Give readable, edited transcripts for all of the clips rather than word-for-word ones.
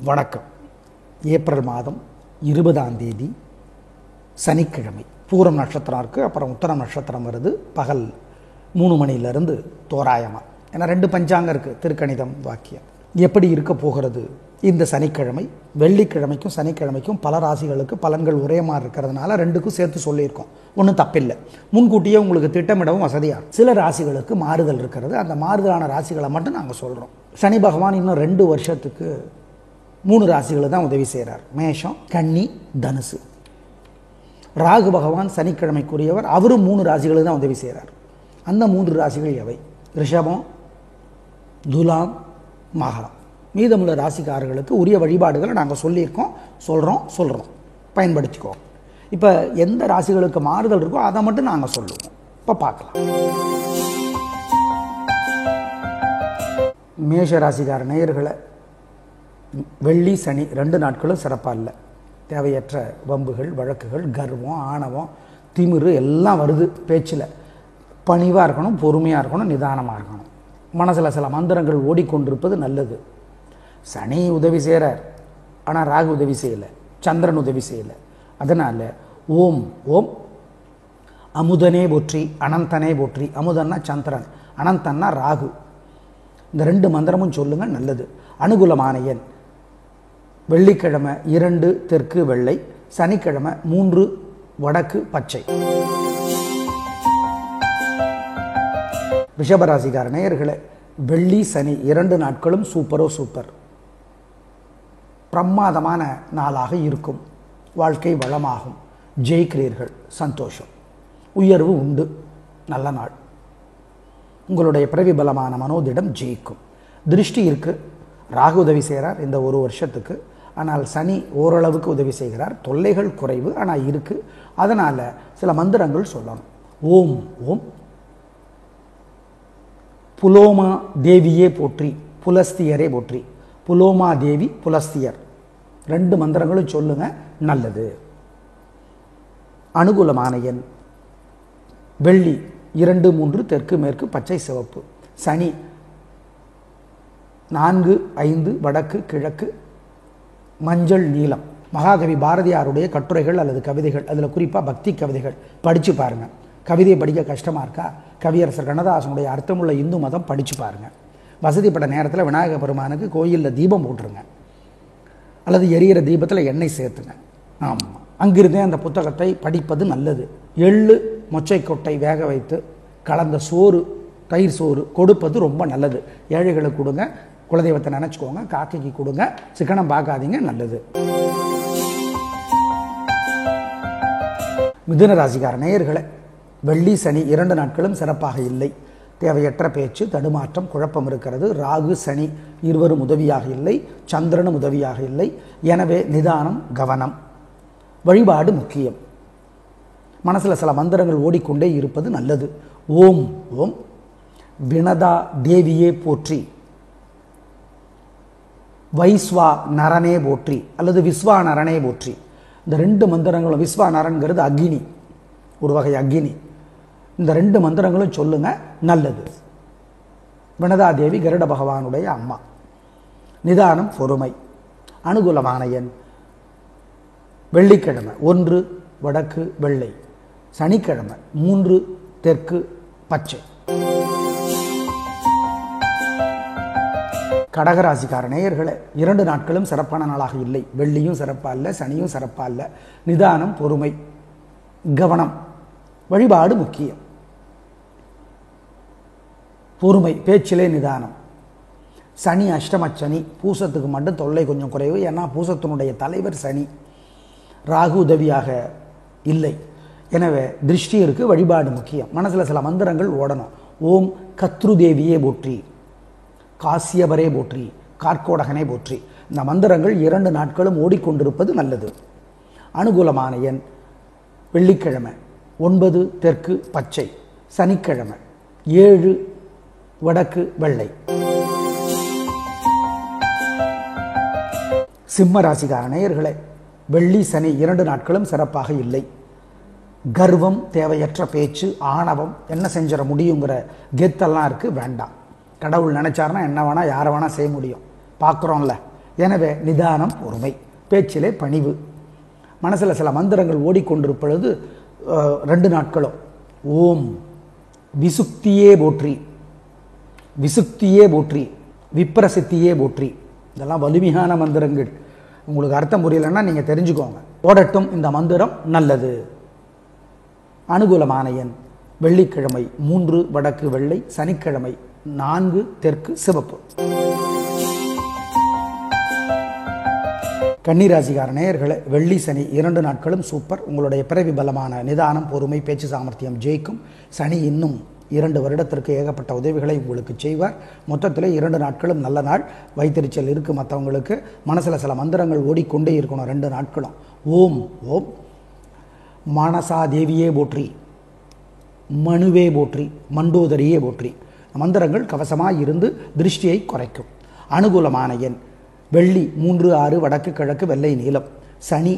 வணக்கம். ஏப்ரல் மாதம் 20ஆம் தேதி சனிக்கிழமை. பூரம் நட்சத்திரம் இருக்குது, அப்புறம் உத்தரம் நட்சத்திரம் வருது. பகல் 3 மணியிலிருந்து தோராயமாக. ஏன்னா 2 பஞ்சாங்கம் இருக்குது, திருக்கணிதம் வாக்கியம். எப்படி இருக்க போகிறது இந்த சனிக்கிழமை? வெள்ளிக்கிழமைக்கும் சனிக்கிழமைக்கும் பல ராசிகளுக்கு பலன்கள் ஒரே மாதிரி இருக்கிறதுனால 2க்கும் சேர்த்து சொல்லியிருக்கோம். ஒன்றும் தப்பில்லை. முன்கூட்டியே உங்களுக்கு திட்டமிடவும் வசதியாக. சில ராசிகளுக்கு மாறுதல் இருக்கிறது. அந்த மாறுதலான ராசிகளை மட்டும் நாங்கள் சொல்கிறோம். சனி பகவான் இன்னும் 2 வருஷத்துக்கு 3 ராசிகளை தான் உதவி செய்கிறார். மேஷம், கன்னி, தனுசு. ராகு பகவான் சனிக்கிழமைக்குரியவர், அவரும் 3 ராசிகளை தான் உதவி செய்கிறார். அந்த 3 ராசிகள் எவை? ரிஷபம், துலாம், மகரம். மீதமுள்ள ராசிக்காரர்களுக்கு உரிய வழிபாடுகளை நாங்கள் சொல்கிறோம். பயன்படுத்திக்கோ. இப்போ எந்த ராசிகளுக்கு மாறுதல் இருக்கோ அதை மட்டும் நாங்கள் சொல்லுவோம். இப்போ பார்க்கலாம். மேஷ ராசிக்கார நேயர்களை வெள்ளி சனி 2 நாட்களும் சிறப்பாக இல்லை. தேவையற்ற வம்புகள், வழக்குகள், கர்வம், ஆணவம், திமிரு எல்லாம் வருது. பேச்சில் பணிவாக இருக்கணும், பொறுமையாக இருக்கணும், நிதானமாக இருக்கணும். மனசில் சில மந்திரங்கள் ஓடிக்கொண்டிருப்பது நல்லது. சனி உதவி செய்கிறார், ஆனால் ராகு உதவி செய்யலை, சந்திரன் உதவி செய்யலை. அதனால் ஓம் ஓம் அமுதனே போற்றி, அனந்தனே போற்றி. அமுதன்னா சந்திரன், அனந்தன்னா ராகு. இந்த 2 மந்திரமும் சொல்லுங்கள், நல்லது. அனுகூலமான எண் வெள்ளிக்கிழமை 2 தெற்கு வெள்ளை, சனிக்கிழமை 3 வடக்கு பச்சை. ரிஷபராசிக்கார நேயர்களே, வெள்ளி சனி 2 நாட்களும் சூப்பர். பிரமாதமான நாளாக இருக்கும். வாழ்க்கை வளமாகும், ஜெயிக்கிறீர்கள், சந்தோஷம், உயர்வு உண்டு. நல்ல நாள். உங்களுடைய பிரதிபலமான மனோதிடம் ஜெயிக்கும். திருஷ்டி இருக்கு. ராகு உதவி செய்கிறார் இந்த 1 வருஷத்துக்கு. ஆனால் சனி ஓரளவுக்கு உதவி செய்கிறார். தொல்லைகள் குறைவு, ஆனால் இருக்கு. அதனால் சில மந்திரங்கள் சொல்லணும். ஓம் ஓம் புலோமா தேவியே போற்றி, புலஸ்தியரே போற்றி. புலோமா தேவி, புலஸ்தியர் 2 மந்திரங்களும் சொல்லுங்க, நல்லது. அனுகூலமான எண் வெள்ளி 2 3 தெற்கு மேற்கு பச்சை சிவப்பு. சனி 4 5 வடக்கு கிழக்கு மஞ்சள் நீலம். மகாகவி பாரதியாருடைய கட்டுரைகள் அல்லது கவிதைகள், அதில் குறிப்பாக பக்தி கவிதைகள் படித்து பாருங்கள். கவிதையை படிக்க கஷ்டமாக இருக்கா? கவியரசர் கண்ணதாசனுடைய அர்த்தமுள்ள இந்து மதம் படித்து பாருங்கள். வசதிப்பட்ட நேரத்தில் விநாயக பெருமானுக்கு கோயிலில் தீபம் போட்டுருங்க, அல்லது எரியிற தீபத்தில் எண்ணெய் சேர்த்துங்க. ஆமாம், அங்கிருந்தே அந்த புத்தகத்தை படிப்பது நல்லது. எள்ளு மொச்சை கொட்டை வேக வைத்து கலந்த சோறு, தயிர் சோறு கொடுப்பது ரொம்ப நல்லது. ஏழைகளுக்கு கொடுங்க, குலதெய்வத்தை நினச்சிக்கோங்க, காக்கைக்கு கொடுங்க, சிக்கனம் பார்க்காதீங்க, நல்லது. மிதுன ராசிக்கார நேயர்களே, வெள்ளி சனி 2 நாட்களும் சிறப்பாக இல்லை. தேவையற்ற பேச்சு, தடுமாற்றம், குழப்பம் இருக்கிறது. ராகு சனி இருவரும் உதவியாக இல்லை, சந்திரனும் உதவியாக இல்லை. எனவே நிதானம், கவனம், வழிபாடு முக்கியம். மனசில் சில மந்திரங்கள் ஓடிக்கொண்டே இருப்பது நல்லது. ஓம் ஓம் வினதா தேவியே போற்றி, வைஸ்வா நரனே போற்றி, அல்லது விஸ்வா நரனே போற்றி. இந்த 2 மந்திரங்களும், விஸ்வா நரன்கிறது அக்னி, ஒரு வகை அக்னி. இந்த 2 மந்திரங்களும் சொல்லுங்க, நல்லது. வினதா தேவி கருட பகவானுடைய அம்மா. நிதானம், பொறுமை. அனுகூலமான எண் வெள்ளிக்கிழமை 1 வடக்கு வெள்ளை, சனிக்கிழமை 3 தெற்கு பச்சை. கடகராசிக்கார நேயர்களே, 2 நாட்களும் சிறப்பான நாளாக இல்லை. வெள்ளியும் சிறப்பாக இல்லை, சனியும் சிறப்பாக இல்லை. நிதானம், பொறுமை, கவனம், வழிபாடு முக்கியம். பொறுமை, பேச்சிலே நிதானம். சனி அஷ்டமச்சனி, பூசத்துக்கு மட்டும் தொல்லை கொஞ்சம் குறைவு. ஏன்னா பூசத்தினுடைய தலைவர் சனி. ராகு உதவியாக இல்லை. எனவே திருஷ்டி இருக்கு, வழிபாடு முக்கியம். மனசில் சில மந்திரங்கள் ஓடணும். ஓம் கத்ருதேவியே போற்றி, காசியபரே போற்றி, கார்கோடகனே போற்றி. இந்த மந்திரங்கள் 2 நாட்களும் ஓடிக்கொண்டிருப்பது நல்லது. அனுகூலமான எண் வெள்ளிக்கிழமை 9 தெற்கு பச்சை, சனிக்கிழமை 7 வடக்கு வெள்ளை. சிம்ம ராசிக்கார நேயர்களே, வெள்ளி சனி 2 நாட்களும் சிறப்பாக இல்லை. கர்வம், தேவையற்ற பேச்சு, ஆணவம், என்ன செஞ்சிட முடியுங்கிற கெத்தெல்லாம் இருக்குது, வேண்டாம். கடவுள் நினைச்சாருன்னா என்ன வேணால் யாரை வேணால் செய்ய முடியும். பார்க்குறோம்ல, எனவே நிதானம், பொறுமை, பேச்சிலே பணிவு. மனசில் சில மந்திரங்கள் ஓடிக்கொண்டிருப்பொழுது 2 நாட்களும் ஓம் விசுக்தியே போற்றி, விசுக்தியே போற்றி, விப்ரசித்தியே போற்றி, இதெல்லாம் வலிமையான மந்திரங்கள். உங்களுக்கு அர்த்தம் புரியலைன்னா நீங்கள் தெரிஞ்சுக்கோங்க. ஓடட்டும் இந்த மந்திரம், நல்லது. அனுகூலமான எண் வெள்ளிக்கிழமை 3 வடக்கு வெள்ளை, சனிக்கிழமை 4 தெற்கு சிவப்பு. கன்னிராசிக்கார நேயர்களே, வெள்ளி சனி 2 நாட்களும் சூப்பர். உங்களுடைய பிறவி பலமான நிதானம், பொறுமை, பேச்சு சாமர்த்தியம் ஜெயிக்கும். சனி இன்னும் 2 வருடத்திற்கு ஏகப்பட்ட உதவிகளை உங்களுக்கு செய்வார். மொத்தத்தில் 2 நாட்களும் நல்ல நாள். வைத்தறிச்சல் இருக்குது மற்றவங்களுக்கு. மனசில் சில மந்திரங்கள் ஓடிக்கொண்டே இருக்கணும் 2 நாட்களும். ஓம் ஓம் மானசா தேவியே போற்றி, மனுவே போற்றி, மண்டோதரியே போற்றி. மந்திரங்கள் கவசமாக இருந்து திருஷ்டியை குறைக்கும். அனுகூலமான எண் வெள்ளி 3, 6 வடக்கு கிழக்கு வெள்ளை நீலம், சனி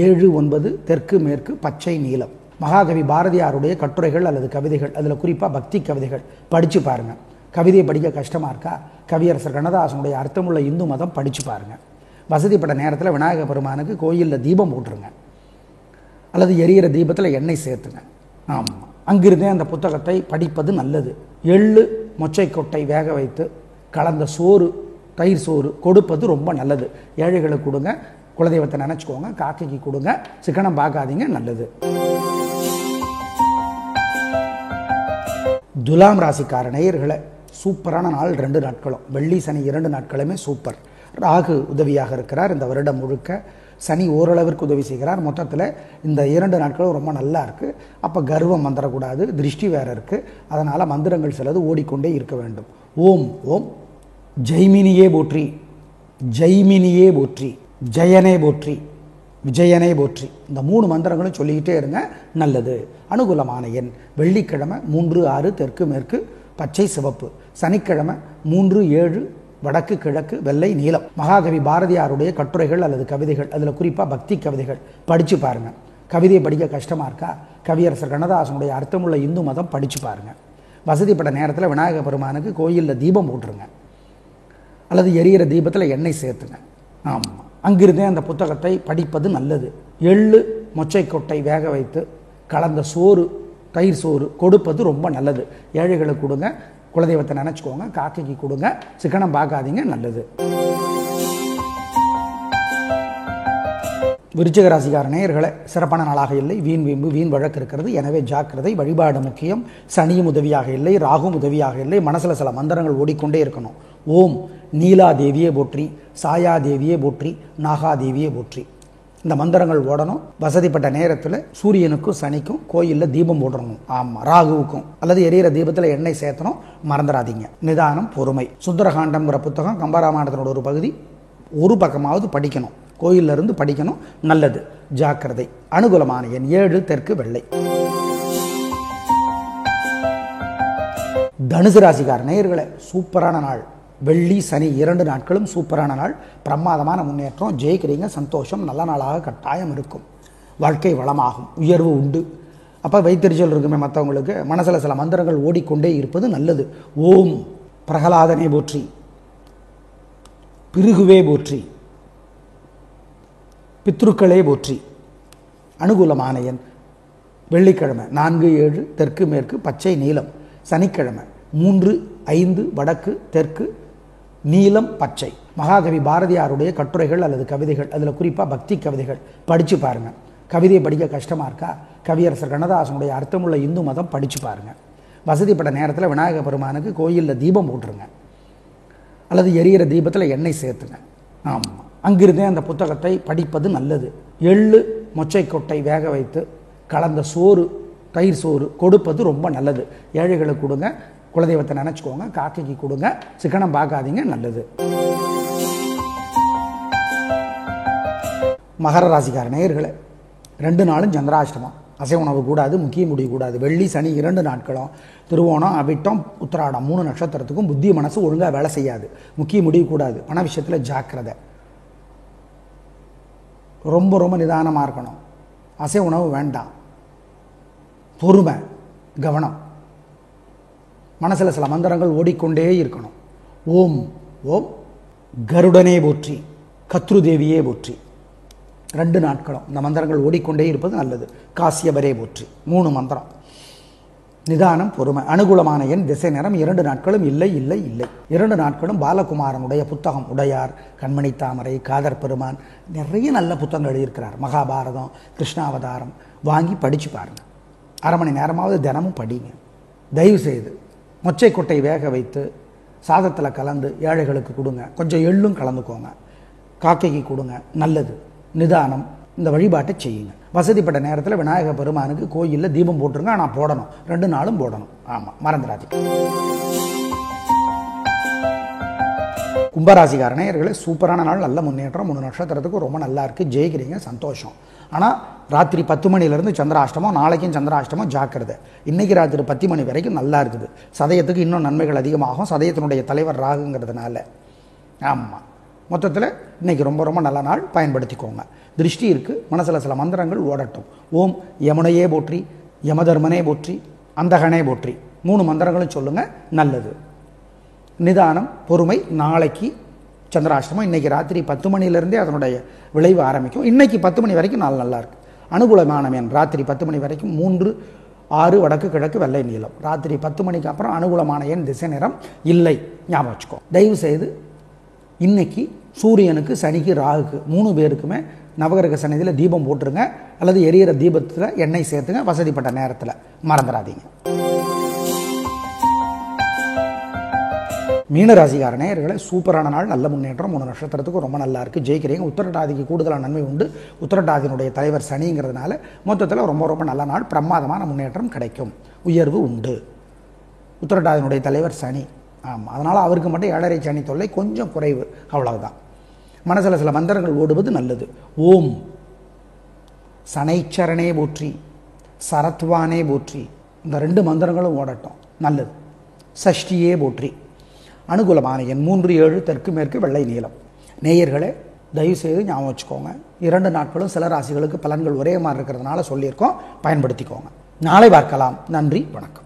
7, 9 தெற்கு மேற்கு பச்சை நீலம். மகாகவி பாரதியாருடைய கட்டுரைகள் அல்லது கவிதைகள், அதில் குறிப்பாக பக்தி கவிதைகள் படித்து பாருங்கள். கவிதையை படிக்க கஷ்டமாக இருக்கா? கவியரசர் கண்ணதாசனுடைய அர்த்தமுள்ள இந்து மதம் படித்து பாருங்கள். வசதிப்பட்ட நேரத்தில் விநாயகர் பெருமானுக்கு கோயிலில் தீபம் போட்டுருங்க, அல்லது எரியிற தீபத்தில் எண்ணெய் சேர்த்துங்க. ஆமாம், அங்கிருந்தே அந்த புத்தகத்தை படிப்பது நல்லது. எள்ளு மொச்சை கொட்டை வேக வைத்து கலந்த சோறு, தயிர் சோறு கொடுப்பது ரொம்ப நல்லது. ஏழைகளுக்கு கொடுங்க, குலதெய்வத்தை நினச்சிக்கோங்க, காக்கைக்கு கொடுங்க, சிக்கனம் பார்க்காதீங்க, நல்லது. துலாம் ராசிக்கார நேயர்களை, சூப்பரான நாள் 2 நாட்களும். வெள்ளி சனி 2 நாட்களுமே சூப்பர். ராகு உதவியாக இருக்கிறார் இந்த வருடம் முழுக்க. சனி ஓரளவிற்கு உதவி செய்கிறார். மொத்தத்தில் இந்த 2 நாட்களும் ரொம்ப நல்லா இருக்குது. அப்போ கர்வம் வந்துடக்கூடாது, திருஷ்டி வேறு இருக்குது. அதனால் மந்திரங்கள் சிலது ஓடிக்கொண்டே இருக்க வேண்டும். ஓம் ஓம் ஜெய்மினியே போற்றி, ஜெய்மினியே போற்றி, ஜெயனே போற்றி, விஜயனே போற்றி. இந்த 3 மந்திரங்களும் சொல்லிக்கிட்டே இருங்க, நல்லது. அனுகூலமான எண் வெள்ளிக்கிழமை 3, 6 தெற்கு மேற்கு பச்சை சிவப்பு, சனிக்கிழமை 3, 7 வடக்கு கிழக்கு வெள்ளை நீலம். மகாகவி பாரதியாருடைய கட்டுரைகள் அல்லது கவிதைகள், அதில் குறிப்பாக பக்தி கவிதைகள் படித்து பாருங்கள். கவிதையை படிக்க கஷ்டமாக இருக்கா? கவியரசர் கண்ணதாசனுடைய அர்த்தமுள்ள இந்து மதம் படித்து பாருங்கள். வசதிப்பட்ட நேரத்தில் விநாயகர் பெருமானுக்கு கோயிலில் தீபம் போட்டுருங்க, அல்லது எரியிற தீபத்தில் எண்ணெய் சேர்த்துங்க. ஆமாம், அங்கிருந்தே அந்த புத்தகத்தை படிப்பது நல்லது. எள்ளு மொச்சை கொட்டை வேக வைத்து கலந்த சோறு, தயிர் சோறு கொடுப்பது ரொம்ப நல்லது. ஏழைகளுக்கு கொடுங்க, குலதெய்வத்தை நினச்சிக்கோங்க, காக்கைக்கு கொடுங்க, சிக்கனம் பார்க்காதீங்க, நல்லது. விருச்சிக ராசிக்கார நேயர்களே, சிறப்பான நாளாக இல்லை. வீண் வீம்பு, வீண் வழக்கு இருக்கிறது. எனவே ஜாக்கிரதை. வழிபாடு முக்கியம். சனியும் உதவியாக இல்லை, ராகும் உதவியாக இல்லை. மனசில் சில மந்திரங்கள் ஓடிக்கொண்டே இருக்கணும். ஓம் நீலா தேவியே போற்றி, சாயா தேவியே போற்றி, நாகா தேவியே போற்றி. இந்த மந்திரங்கள் ஓடணும். வசதிப்பட்ட நேரத்தில் சூரியனுக்கும் சனிக்கும் கோயிலில் தீபம் போடணும். ஆமாம், ராகுவுக்கும், அல்லது எரியிற தீபத்தில் எண்ணெய் சேர்த்தணும். மறந்துடாதீங்க. நிதானம், பொறுமை. சுந்தரகாண்டம்ங்கிற புத்தகம் கம்பராமாயணத்தினோட ஒரு பகுதி, ஒரு பக்கமாவது படிக்கணும். கோயிலிருந்து படிக்கணும், நல்லது. ஜாக்கிரதை. அனுகூலமான எண் 7 தெற்கு வெள்ளை. தனுசு ராசிக்கார நேயர்களே, சூப்பரான நாள். வெள்ளி சனி 2 நாட்களும் சூப்பரான நாள். பிரமாதமான முன்னேற்றம். ஜெயிக்கிறீங்க, சந்தோஷம். நல்ல நாளாக கட்டாயம் இருக்கும். வாழ்க்கை வளமாகும், உயர்வு உண்டு. அப்போ வைத்தறிச்சல் இருக்குமே மற்றவங்களுக்கு. மனசில் சில மந்திரங்கள் ஓடிக்கொண்டே இருப்பது நல்லது. ஓம் பிரகலாதனே போற்றி, பிருகுவே போற்றி, பித்ருக்களே போற்றி. அனுகூலமான எண் வெள்ளிக்கிழமை 4, 7 தெற்கு மேற்கு பச்சை நீலம், சனிக்கிழமை 3, 5 வடக்கு தெற்கு நீலம் பச்சை. மகாகவி பாரதியாருடைய கட்டுரைகள் அல்லது கவிதைகள், அதில் குறிப்பாக பக்தி கவிதைகள் படித்து பாருங்கள். கவிதையை படிக்க கஷ்டமாக இருக்கா? கவியரசர் கண்ணதாசனுடைய அர்த்தமுள்ள இந்து மதம் படித்து பாருங்கள். வசதிப்பட்ட நேரத்தில் விநாயகர் பெருமானுக்கு கோயிலில் தீபம் போட்டுருங்க, அல்லது எரியிற தீபத்தில் எண்ணெய் சேர்த்துங்க. ஆமாம், அங்கிருந்தே அந்த புத்தகத்தை படிப்பது நல்லது. எள்ளு மொச்சை கொட்டை வேக வைத்து கலந்த சோறு, தயிர் சோறு கொடுப்பது ரொம்ப நல்லது. ஏழைகளுக்கு கொடுங்க, குலதெய்வத்தை நினச்சிக்கோங்க, காக்கைக்கு கொடுங்க, சிக்கனம் பார்க்காதீங்க, நல்லது. மகர ராசிக்கார நேயர்களே, 2 நாளும் சந்திராஷ்டமம். அசைவ உணவு கூடாது, முக்கிய முடிவு கூடாது. வெள்ளி சனி 2 நாட்களும். திருவோணம், அவிட்டம், உத்திராடம் 3 நட்சத்திரத்துக்கும் புத்தி மனசு ஒழுங்காக வேலை செய்யாது. முக்கிய முடிவு கூடாது. பண விஷயத்தில் ஜாக்கிரதை. ரொம்ப ரொம்ப நிதானமாக இருக்கணும். அசைவ உணவு வேண்டாம். பொறுமை, கவனம். மனசில் சில மந்திரங்கள் ஓடிக்கொண்டே இருக்கணும். ஓம் ஓம் கருடனே போற்றி, கத்ருதேவியே போற்றி. 2 நாட்களும் இந்த மந்திரங்கள் ஓடிக்கொண்டே இருப்பது நல்லது. காசியபரே போற்றி 3 மந்திரம். நிதானம், பொறுமை. அனுகூலமான எண், திசை, நேரம் 2 நாட்களும் இல்லை இல்லை இல்லை. 2 நாட்களும் பாலகுமாரனுடைய புத்தகம் உடையார், கண்மணி தாமரை, காதர் பெருமான், நிறைய நல்ல புத்தகங்கள் எழுதியிருக்கிறார். மகாபாரதம், கிருஷ்ணாவதாரம் வாங்கி படித்து பாருங்கள். 1/2 மணி நேரமாவது தினமும் படிங்க. தயவு செய்து மொச்சை கொட்டை வேக வைத்து சாதத்தில் கலந்து ஏழைகளுக்கு கொடுங்க. கொஞ்சம் எள்ளும் கலந்துக்கோங்க, காக்கைக்கு கொடுங்க, நல்லது. நிதானம், இந்த வழிபாட்டை செய்யுங்க. வசதிப்பட்ட நேரத்தில் விநாயக பெருமானுக்கு கோயிலில் தீபம் போட்டுருங்க. ஆனால் போடணும், 2 நாளும் போடணும். ஆமாம், மறந்துடாதீங்க. கும்பராசிக்கார நேயர்களே, சூப்பரான நாள், நல்ல முன்னேற்றம். 3 நட்சத்திரத்துக்கு ரொம்ப நல்லா இருக்குது, ஜெயிக்கிறீங்க, சந்தோஷம். ஆனால் ராத்திரி 10 மணிலேருந்து சந்திராஷ்டமம், நாளைக்கும் சந்திராஷ்டமம், ஜாக்கிரதை. இன்றைக்கி ராத்திரி 10 மணி வரைக்கும் நல்லா இருக்குது. சதயத்துக்கு இன்னும் நன்மைகள் அதிகமாகும், சதயத்தினுடைய தலைவர் ராகுங்கிறதுனால. ஆமாம், மொத்தத்தில் இன்றைக்கி ரொம்ப ரொம்ப நல்ல நாள், பயன்படுத்திக்கோங்க. திருஷ்டி இருக்குது, மனசில் சில மந்திரங்கள் ஓடட்டும். ஓம் யமுனையே போற்றி, யமதர்மனே போற்றி, அந்தகனே போற்றி 3 மந்திரங்களும் சொல்லுங்கள், நல்லது. நிதானம், பொறுமை. நாளைக்கு சந்திராஷ்டமம், இன்றைக்கி ராத்திரி 10 மணிலேருந்தே அதனுடைய விளைவு ஆரம்பிக்கும். இன்றைக்கி 10 மணி வரைக்கும் நாள் நல்லா இருக்குது. அனுகூலமான எண் ராத்திரி 10 மணி வரைக்கும் 3, 6, வடக்கு கிழக்கு, வெள்ளை நீளம். ராத்திரி 10 மணிக்கு அப்புறம் அனுகூலமான எண், திசை, நேரம் இல்லை, ஞாபகம் வச்சுக்கோ. தயவு செய்து இன்னைக்கு சூரியனுக்கு, சனிக்கு, ராகுக்கு 3 பேருக்குமே நவகிரக சன்னதியில் தீபம் போட்டுருங்க, அல்லது எரியிற தீபத்தில் எண்ணெய் சேர்த்துங்க, வசதிப்பட்ட நேரத்தில். மறந்துடாதீங்க. மீனராசிக்கார நேயர்களே, சூப்பரான நாள், நல்ல முன்னேற்றம். 3 நட்சத்திரத்துக்கு ரொம்ப நல்லா இருக்குது, ஜெயிக்கிறீங்க. உத்திரட்டாதிக்கு கூடுதலான நன்மை உண்டு. உத்திரட்டாதியினுடைய தலைவர் சனிங்கிறதுனால மொத்தத்தில் ரொம்ப ரொம்ப நல்ல நாள், பிரமாதமான முன்னேற்றம் கிடைக்கும், உயர்வு உண்டு. உத்திரட்டாதியினுடைய தலைவர் சனி. ஆமாம், அதனால் அவருக்கு மட்டும் 7.5 சனி தொல்லை கொஞ்சம் குறைவு, அவ்வளவுதான். மனசில் சில மந்திரங்கள் ஓடுவது நல்லது. ஓம் சனைச்சரனே போற்றி, சரத்வானே போற்றி, இந்த 2 மந்திரங்களும் ஓடட்டும், நல்லது. சஷ்டியே போற்றி. அனுகூலமான எண் 3, 7, தெற்கு மேற்கு, வெள்ளை நீளம். நேயர்களே, தயவுசெய்து ஞாபகம் வச்சுக்கோங்க, 2 நாட்களும் சில ராசிகளுக்கு பலன்கள் ஒரே மாதிரி இருக்கிறதுனால சொல்லியிருக்கோம், பயன்படுத்திக்கோங்க. நாளை பார்க்கலாம். நன்றி, வணக்கம்.